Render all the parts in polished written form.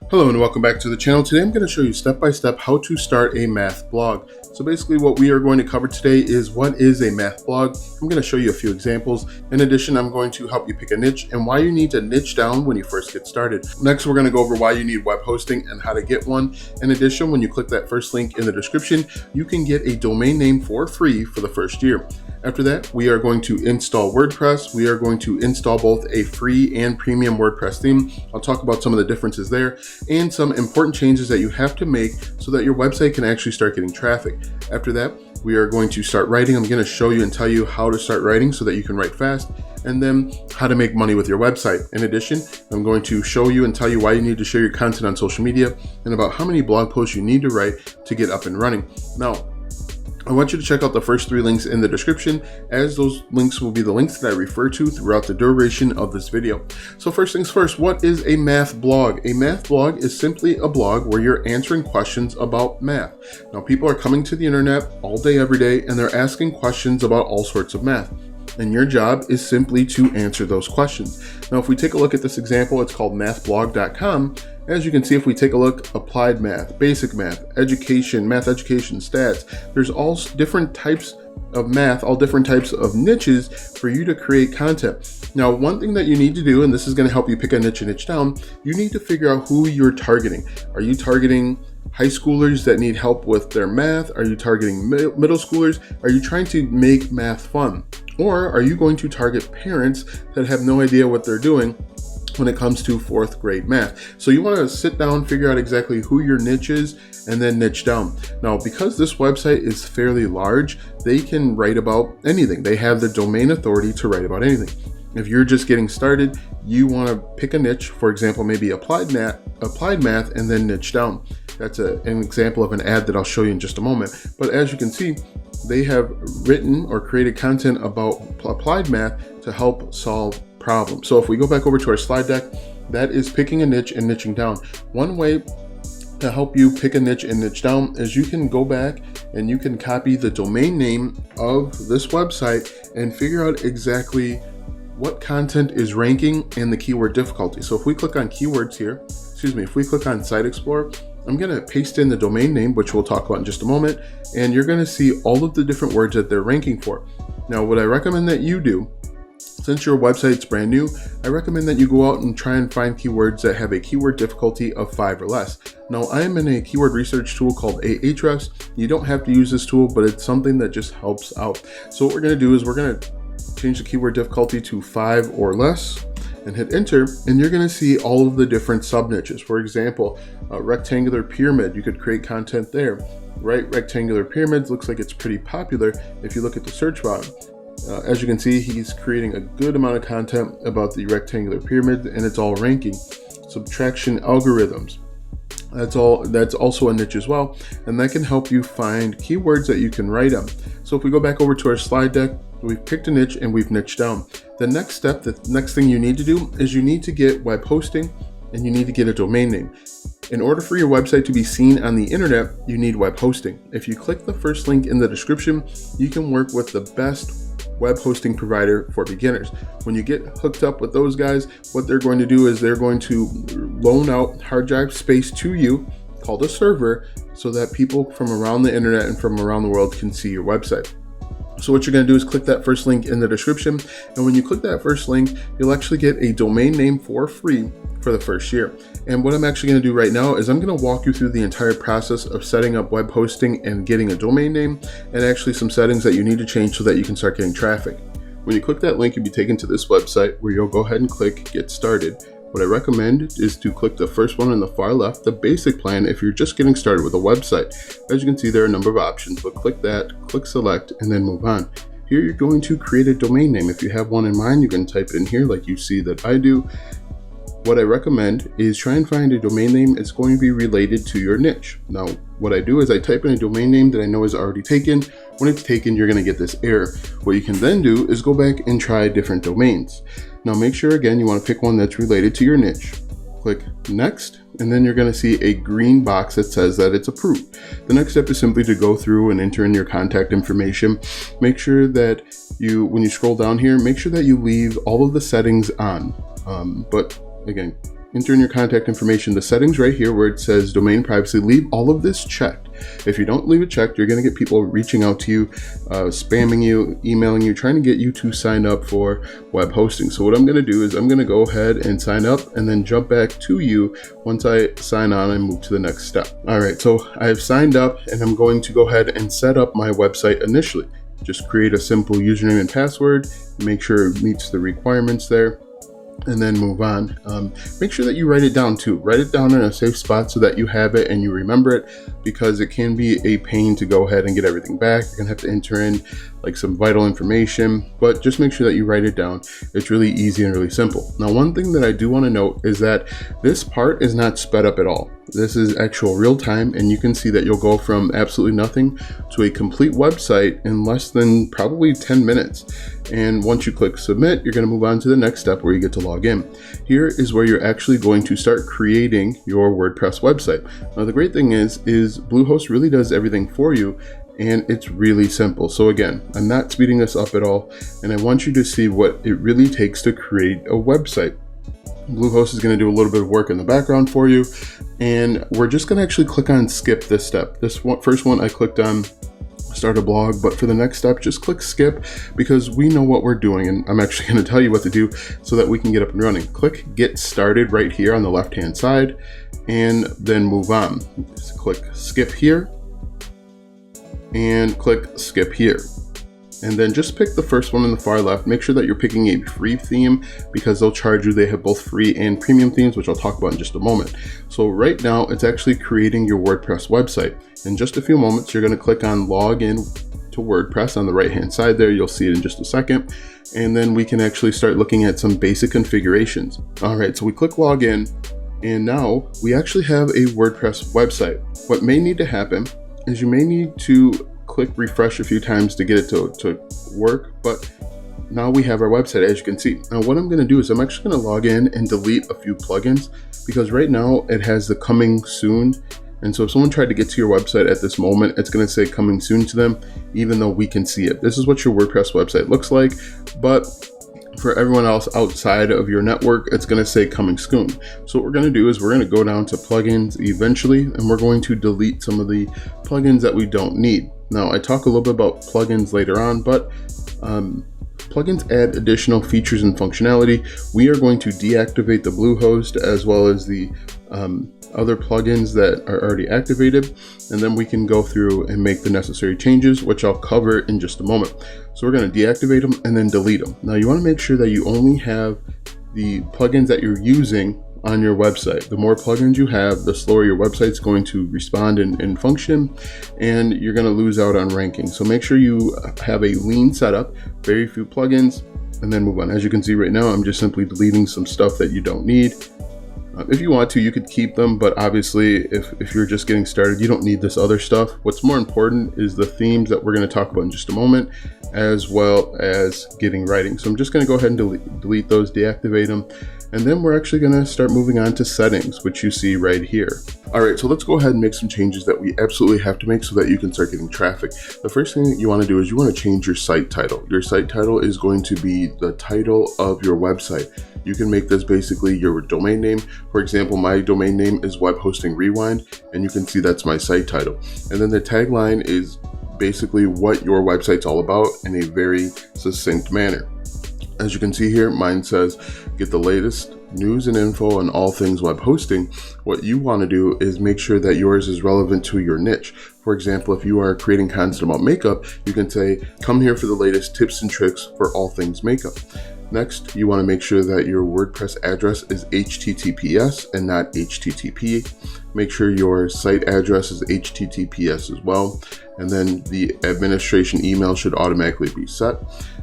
Hello and welcome back to the channel. Today I'm going to show you step by step how to start a math blog. So basically what we are going to cover today is what is a math blog. I'm going to show you a few examples. In addition, I'm going to help you pick a niche and why you need to niche down when you first get started. Next, we're going to go over why you need web hosting and how to get one. In addition, when you click that first link in the description, you can get a domain name for free for the first year. After that, we are going to install WordPress. We are going to install both a free and premium WordPress theme. I'll talk about some of the differences there and some important changes that you have to make so that your website can actually start getting traffic. After that, we are going to start writing. I'm going to show you and tell you how to start writing so that you can write fast, and then how to make money with your website. In addition, I'm going to show you and tell you why you need to share your content on social media and about how many blog posts you need to write to get up and running. Now, I want you to check out the first 3 links in the description, as those links will be the links that I refer to throughout the duration of this video. So first things first, what is a math blog? A math blog is simply a blog where you're answering questions about math. Now, people are coming to the internet all day, every day, and they're asking questions about all sorts of math. And your job is simply to answer those questions. Now, if we take a look at this example, it's called mathblog.com. As you can see, if we take a look, applied math, basic math, education, math education, stats, there's all different types of math, all different types of niches for you to create content. Now, one thing that you need to do, and this is going to help you pick a niche and niche down, you need to figure out who you're targeting. Are you targeting high schoolers that need help with their math? Are you targeting middle schoolers? Are you trying to make math fun? Or are you going to target parents that have no idea what they're doing when it comes to 4th grade math? So you want to sit down, figure out exactly who your niche is, and then niche down. Now, because this website is fairly large, they can write about anything. They have the domain authority to write about anything. If you're just getting started, you want to pick a niche, for example, maybe applied math, and then niche down. That's an example of an ad that I'll show you in just a moment. But as you can see, they have written or created content about applied math to help solve problems. So if we go back over to our slide deck, that is picking a niche and niching down. One way to help you pick a niche and niche down is you can go back and you can copy the domain name of this website and figure out exactly what content is ranking and the keyword difficulty. So if we click on keywords here, if we click on Site Explorer, I'm going to paste in the domain name, which we'll talk about in just a moment, and you're going to see all of the different words that they're ranking for. Now, what I recommend that you do, since your website's brand new, I recommend that you go out and try and find keywords that have a keyword difficulty of 5 or less. Now, I am in a keyword research tool called Ahrefs. You don't have to use this tool, but it's something that just helps out. So what we're going to do is we're going to change the keyword difficulty to 5 or less and hit enter, and you're going to see all of the different sub niches. For example, rectangular pyramid, you could create content there. Right, rectangular pyramids looks like it's pretty popular if you look at the search volume. As you can see, he's creating a good amount of content about the rectangular pyramid, and it's all ranking. Subtraction algorithms, that's also a niche as well, and that can help you find keywords that you can write on. So if we go back over to our slide deck, we've picked a niche and we've niched down. The next step, the next thing you need to do is you need to get web hosting and you need to get a domain name. In order for your website to be seen on the internet, you need web hosting. If you click the first link in the description, you can work with the best web hosting provider for beginners. When you get hooked up with those guys, what they're going to do is they're going to loan out hard drive space to you called a server so that people from around the internet and from around the world can see your website. So what you're going to do is click that first link in the description, and when you click that first link, you'll actually get a domain name for free for the first year. And what I'm actually going to do right now is I'm going to walk you through the entire process of setting up web hosting and getting a domain name, and actually some settings that you need to change so that you can start getting traffic. When you click that link, you'll be taken to this website where you'll go ahead and click Get Started. What I recommend is to click the first one on the far left, the basic plan, if you're just getting started with a website. As you can see, there are a number of options, but click that, click select, and then move on. Here you're going to create a domain name. If you have one in mind, you can type it in here like you see that I do. What I recommend is try and find a domain name that's going to be related to your niche. Now, what I do is I type in a domain name that I know is already taken. When it's taken, you're going to get this error. What you can then do is go back and try different domains. Now, make sure again you want to pick one that's related to your niche. Click next, and then you're going to see a green box that says that it's approved. The next step is simply to go through and enter in your contact information. Make sure that when you scroll down here, make sure that you leave all of the settings on. But again, enter in your contact information, the settings right here where it says domain privacy, leave all of this checked. If you don't leave it checked, you're going to get people reaching out to you, spamming you, emailing you, trying to get you to sign up for web hosting. So what I'm going to do is I'm going to go ahead and sign up and then jump back to you once I sign on and move to the next step. All right, so I've signed up and I'm going to go ahead and set up my website initially. Just create a simple username and password, make sure it meets the requirements there, and then move on. Make sure that you write it down too. Write it down in a safe spot so that you have it and you remember it, because it can be a pain to go ahead and get everything back. You're gonna have to enter in like some vital information, but just make sure that you write it down. It's really easy and really simple. Now, one thing that I do want to note is that this part is not sped up at all. This is actual real time, and you can see that you'll go from absolutely nothing to a complete website in less than probably 10 minutes. And once you click submit, you're going to move on to the next step where you get to log in. Here is where you're actually going to start creating your WordPress website. Now, the great thing is Bluehost really does everything for you, and it's really simple. So again, I'm not speeding this up at all, and I want you to see what it really takes to create a website. Bluehost is going to do a little bit of work in the background for you, and we're just going to actually click on skip this step. This first one I clicked on start a blog, but for the next step, just click skip, because we know what we're doing, and I'm actually going to tell you what to do so that we can get up and running. Click get started right here on the left hand side, and then move on. Just click skip here and click skip here. And then just pick the first one in the far left. Make sure that you're picking a free theme, because they'll charge you. They have both free and premium themes, which I'll talk about in just a moment. So right now it's actually creating your WordPress website. In just a few moments, you're going to click on log in to WordPress on the right hand side there. You'll see it in just a second. And then we can actually start looking at some basic configurations. All right, so we click log in, and now we actually have a WordPress website. What may need to happen is you may need to click refresh a few times to get it to work, but now we have our website, as you can see. Now what I'm going to do is I'm actually going to log in and delete a few plugins, because right now it has the coming soon, and so if someone tried to get to your website at this moment, it's going to say coming soon to them, even though we can see it. This is what your WordPress website looks like, but for everyone else outside of your network, it's going to say coming soon. So what we're going to do is we're going to go down to plugins eventually, and we're going to delete some of the plugins that we don't need. Now, I talk a little bit about plugins later on, but plugins add additional features and functionality. We are going to deactivate the Bluehost as well as the other plugins that are already activated, and then we can go through and make the necessary changes, which I'll cover in just a moment. So we're going to deactivate them and then delete them. Now, you want to make sure that you only have the plugins that you're using on your website. The more plugins you have, the slower your website's going to respond and function, and you're going to lose out on ranking. So make sure you have a lean setup, very few plugins, and then move on. As you can see right now, I'm just simply deleting some stuff that you don't need. If you want to, you could keep them, but obviously if you're just getting started, you don't need this other stuff. What's more important is the themes that we're going to talk about in just a moment, as well as getting writing. So I'm just going to go ahead and delete those, deactivate them, and then we're actually going to start moving on to settings, which you see right here. All right, so let's go ahead and make some changes that we absolutely have to make so that you can start getting traffic. The first thing that you want to do is you want to change your site title. Your site title is going to be the title of your website. You can make this basically your domain name. For example, my domain name is Web Hosting Rewind, and you can see that's my site title. And then the tagline is basically what your website's all about in a very succinct manner. As you can see here, mine says, get the latest news and info on all things web hosting. What you want to do is make sure that yours is relevant to your niche. For example, if you are creating content about makeup, you can say, come here for the latest tips and tricks for all things makeup. Next, you want to make sure that your WordPress address is HTTPS and not HTTP. Make sure your site address is HTTPS as well. And then the administration email should automatically be set.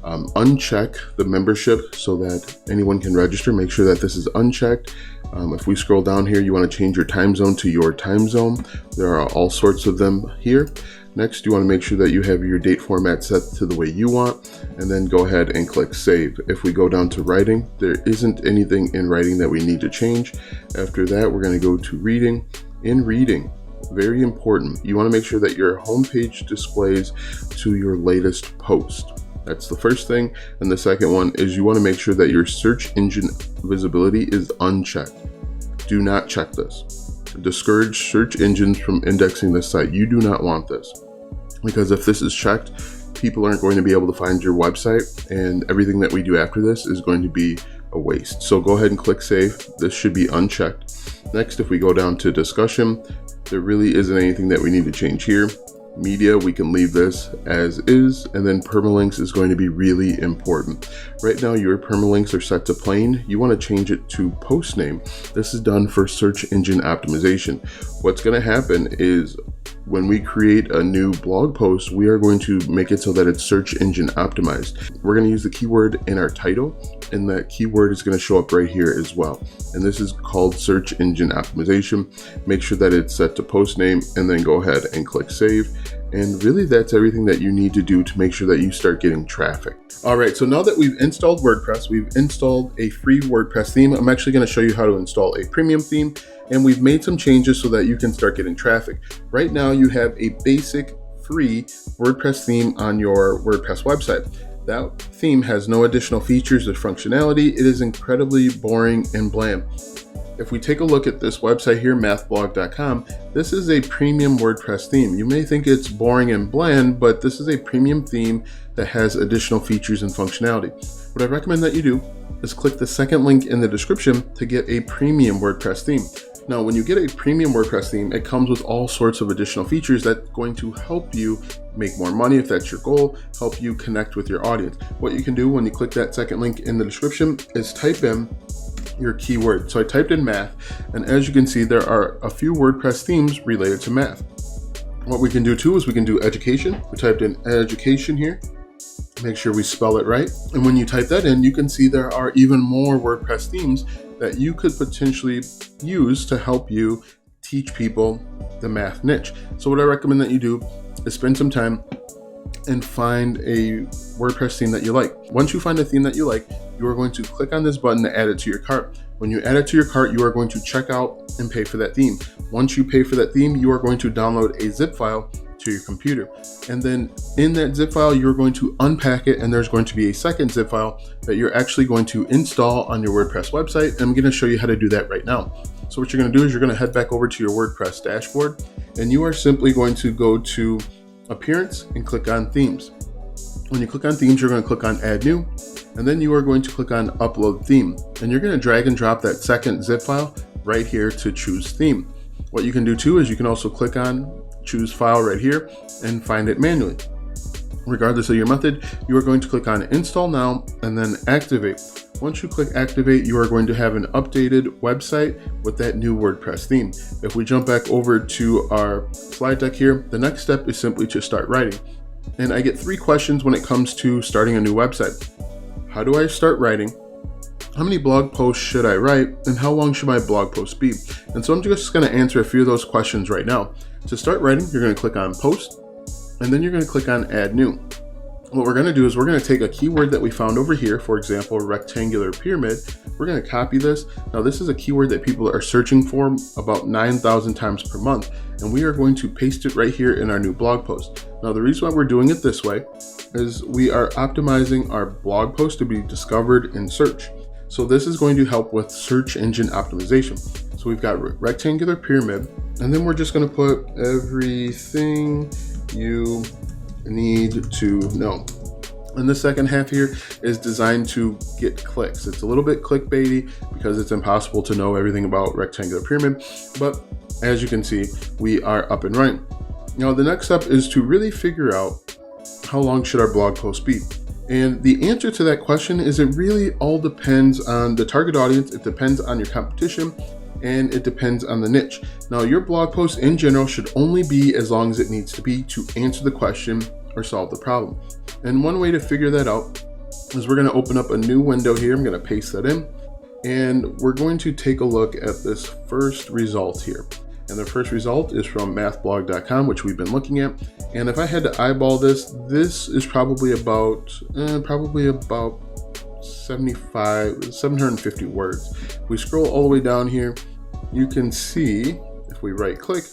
Uncheck the membership so that anyone can register. Make sure that this is unchecked. If we scroll down here, you want to change your time zone to your time zone. There are all sorts of them here. Next, you want to make sure that you have your date format set to the way you want, and then go ahead and click save. If we go down to writing, there isn't anything in writing that we need to change. After that, we're going to go to reading. In reading, very important, you want to make sure that your homepage displays to your latest post. That's the first thing. And the second one is you want to make sure that your search engine visibility is unchecked. do not check this. Discourage search engines from indexing this site. You do not want this, because if this is checked, people aren't going to be able to find your website, and everything that we do after this is going to be a waste. So go ahead and click save. This should be unchecked. Next, if we go down to discussion, there really isn't anything that we need to change here. Media, we can leave this as is, and then permalinks is going to be really important. Right now your permalinks are set to plain. You want to change it to post name. This is done for search engine optimization. What's going to happen is when we create a new blog post, we are going to make it so that it's search engine optimized. We're going to use the keyword in our title, and that keyword is going to show up right here as well. And this is called search engine optimization. Make sure that it's set to post name, and then go ahead and click save. And really that's everything that you need to do to make sure that you start getting traffic. All right, so now that we've installed WordPress, we've installed a free WordPress theme. I'm actually going to show you how to install a premium theme, and we've made some changes so that you can start getting traffic. Right now you have a basic free WordPress theme on your WordPress website. That theme has no additional features or functionality. It is incredibly boring and bland. If we take a look at this website here, mathblog.com, this is a premium WordPress theme. You may think it's boring and bland, but this is a premium theme that has additional features and functionality. What I recommend that you do is click the second link in the description to get a premium WordPress theme. Now, when you get a premium WordPress theme, it comes with all sorts of additional features that's going to help you make more money if that's your goal, help you connect with your audience. What you can do when you click that second link in the description is type in your keyword. So I typed in math, and as you can see, there are a few WordPress themes related to math. What we can do too is we can do education. We typed in education here. Make sure we spell it right. And when you type that in, you can see there are even more WordPress themes that you could potentially use to help you teach people the math niche. So what I recommend that you do is spend some time and find a WordPress theme that you like. Once you find a theme that you like, you are going to click on this button to add it to your cart. When you add it to your cart, you are going to check out and pay for that theme. Once you pay for that theme, you are going to download a zip file to your computer. And then in that zip file, you're going to unpack it, and there's going to be a second zip file that you're actually going to install on your WordPress website. And I'm going to show you how to do that right now. So what you're going to do is you're going to head back over to your WordPress dashboard, and you are simply going to go to Appearance and click on Themes. When you click on Themes, you're going to click on Add New, and then you are going to click on Upload Theme, and you're going to drag and drop that second zip file right here to choose theme. What you can do too is you can also click on Choose File right here and find it manually. Regardless of your method, you are going to click on Install Now and then Activate. Once you click Activate, you are going to have an updated website with that new WordPress theme. If we jump back over to our slide deck here, the next step is simply to start writing. And I get 3 questions when it comes to starting a new website. How do I start writing? How many blog posts should I write? And how long should my blog post be? And so I'm just going to answer a few of those questions right now. To start writing, you're going to click on Post, and then you're going to click on Add New. What we're going to do is we're going to take a keyword that we found over here, for example, rectangular pyramid. We're going to copy this. Now, this is a keyword that people are searching for about 9,000 times per month, and we are going to paste it right here in our new blog post. Now, the reason why we're doing it this way is we are optimizing our blog post to be discovered in search. So this is going to help with search engine optimization. So we've got rectangular pyramid, and then we're just going to put everything you need to know. And the second half here is designed to get clicks. It's a little bit clickbaity because it's impossible to know everything about rectangular pyramid, but as you can see, we are up and running. Now the next step is to really figure out how long should our blog post be. And the answer to that question is it really all depends on the target audience, it depends on your competition, and it depends on the niche. Now, your blog post in general should only be as long as it needs to be to answer the question or solve the problem. And one way to figure that out is we're going to open up a new window here. I'm going to paste that in, and we're going to take a look at this first result here. And the first result is from mathblog.com, which we've been looking at. And if I had to eyeball this, this is probably about 750 words. If we scroll all the way down here, you can see, if we right click,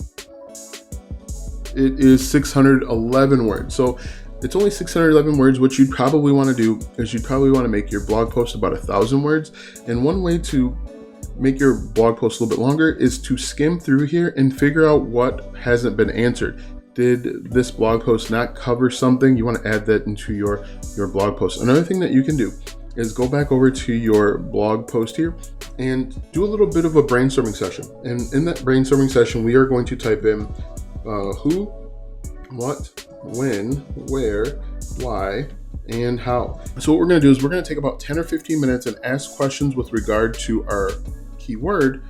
it is 611 words. So it's only 611 words. What you'd probably want to do is you'd probably want to make your blog post about 1,000 words. And one way to make your blog post a little bit longer is to skim through here and figure out what hasn't been answered. Did this blog post not cover something? You want to add that into your blog post. Another thing that you can do is go back over to your blog post here and do a little bit of a brainstorming session. And in that brainstorming session, we are going to type in who, what, when, where, why, and how. So what we're going to do is we're going to take about 10 or 15 minutes and ask questions with regard to our keyword,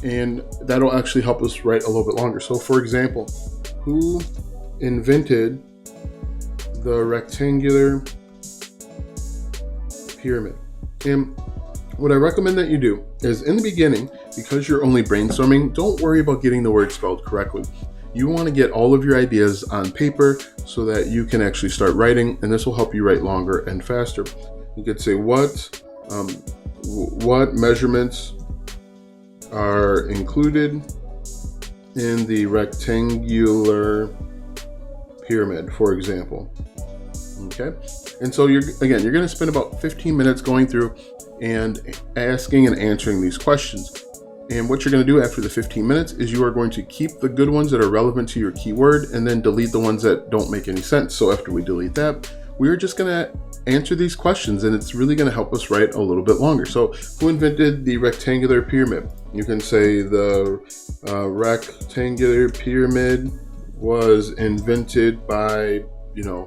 and that'll actually help us write a little bit longer. So for example, who invented the rectangular pyramid? And what I recommend that you do is in the beginning, because you're only brainstorming, don't worry about getting the word spelled correctly. You want to get all of your ideas on paper so that you can actually start writing, and this will help you write longer and faster. You could say what measurements are included in the rectangular pyramid, for example. Okay, and so you're going to spend about 15 minutes going through and asking and answering these questions. And what you're going to do after the 15 minutes is you are going to keep the good ones that are relevant to your keyword and then delete the ones that don't make any sense. So after we delete that, we're just going to answer these questions, and it's really going to help us write a little bit longer. So who invented the rectangular pyramid? You can say the rectangular pyramid was invented by,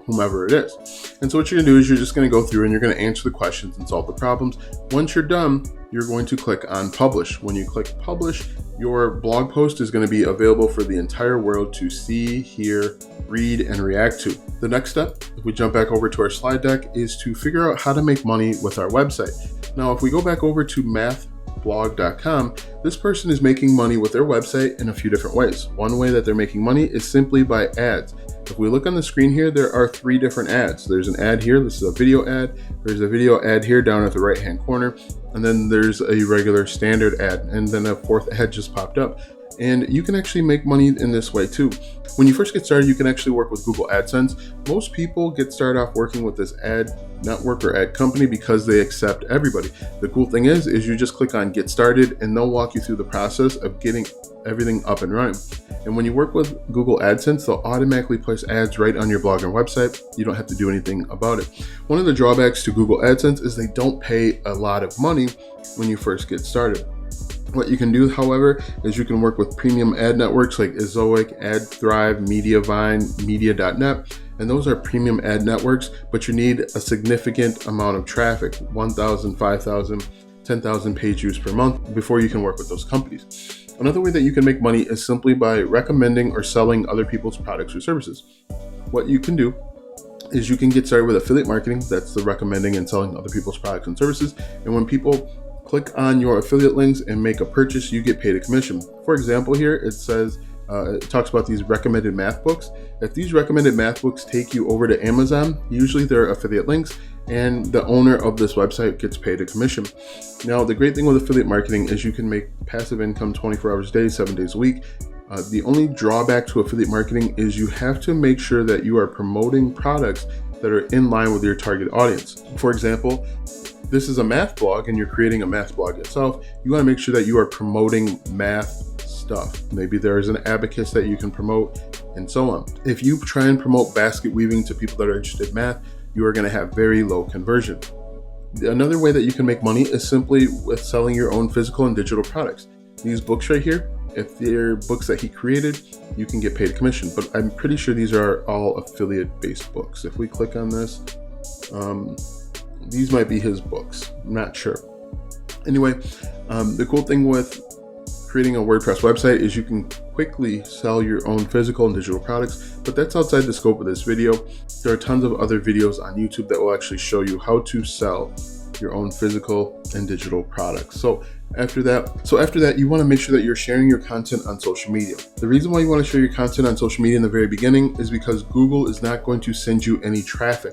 whomever it is. And so what you're gonna do is you're just gonna go through and you're gonna answer the questions and solve the problems. Once you're done, you're going to click on publish. When you click publish, your blog post is gonna be available for the entire world to see, hear, read, and react to. The next step, if we jump back over to our slide deck, is to figure out how to make money with our website. Now, if we go back over to mathblog.com, this person is making money with their website in a few different ways. One way that they're making money is simply by ads. If we look on the screen here, there are 3 different ads. There's an ad here, this is a video ad. There's a video ad here down at the right hand corner. And then there's a regular standard ad. And then a 4th ad just popped up. And you can actually make money in this way too. When you first get started, you can actually work with Google AdSense. Most people get started off working with this ad network or ad company because they accept everybody. The cool thing is you just click on get started and they'll walk you through the process of getting everything up and running. And when you work with Google AdSense, they'll automatically place ads right on your blog and website. You don't have to do anything about it. One of the drawbacks to Google AdSense is they don't pay a lot of money when you first get started. What you can do, however, is you can work with premium ad networks like Ezoic, AdThrive, Mediavine, Media.net, and those are premium ad networks, but you need a significant amount of traffic, 1,000, 5,000, 10,000 page views per month before you can work with those companies. Another way that you can make money is simply by recommending or selling other people's products or services. What you can do is you can get started with affiliate marketing. That's the recommending and selling other people's products and services. And when people click on your affiliate links and make a purchase, you get paid a commission. For example, here it says, it talks about these recommended math books. If these recommended math books take you over to Amazon, usually they're affiliate links, and the owner of this website gets paid a commission. Now, the great thing with affiliate marketing is you can make passive income 24 hours a day, 7 days a week. The only drawback to affiliate marketing is you have to make sure that you are promoting products that are in line with your target audience. For example, this is a math blog and you're creating a math blog yourself. You want to make sure that you are promoting math stuff. Maybe there is an abacus that you can promote and so on. If you try and promote basket weaving to people that are interested in math, you are going to have very low conversion. Another way that you can make money is simply with selling your own physical and digital products. These books right here, if they're books that he created, you can get paid a commission, but I'm pretty sure these are all affiliate-based books. If we click on this, these might be his books. I'm not sure. Anyway, the cool thing with creating a WordPress website is you can quickly sell your own physical and digital products, but that's outside the scope of this video. There are tons of other videos on YouTube that will actually show you how to sell your own physical and digital products. So after that, you want to make sure that you're sharing your content on social media. The reason why you want to share your content on social media in the very beginning is because Google is not going to send you any traffic.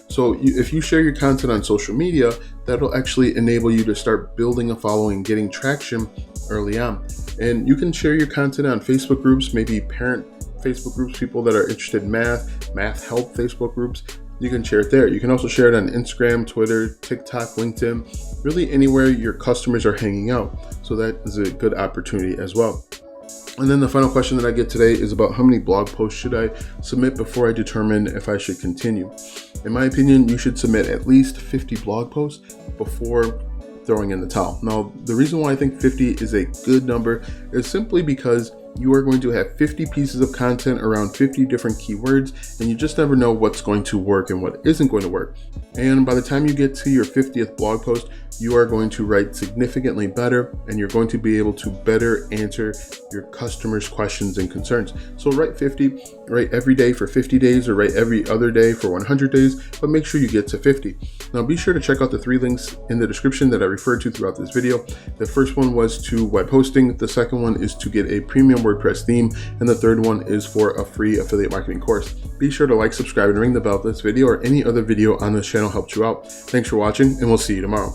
So if you share your content on social media, that'll actually enable you to start building a following, getting traction early on. And you can share your content on Facebook groups, maybe parent Facebook groups, people that are interested in math help Facebook groups. you can share it there. You can also share it on Instagram, Twitter, TikTok, LinkedIn, really anywhere your customers are hanging out. So that is a good opportunity as well. And then the final question that I get today is about how many blog posts should I submit before I determine if I should continue. In my opinion, you should submit at least 50 blog posts before throwing in the towel. Now, the reason why I think 50 is a good number is simply because you are going to have 50 pieces of content around 50 different keywords, and you just never know what's going to work and what isn't going to work. And by the time you get to your 50th blog post, you are going to write significantly better, and you're going to be able to better answer your customers' questions and concerns. So write 50, write every day for 50 days, or write every other day for 100 days, but make sure you get to 50. Now be sure to check out the 3 links in the description that I referred to throughout this video. The first one was to web hosting, the second one is to get a premium WordPress theme, and the third one is for a free affiliate marketing course. Be sure to like, subscribe, and ring the bell if this video or any other video on this channel helped you out. Thanks for watching, and we'll see you tomorrow.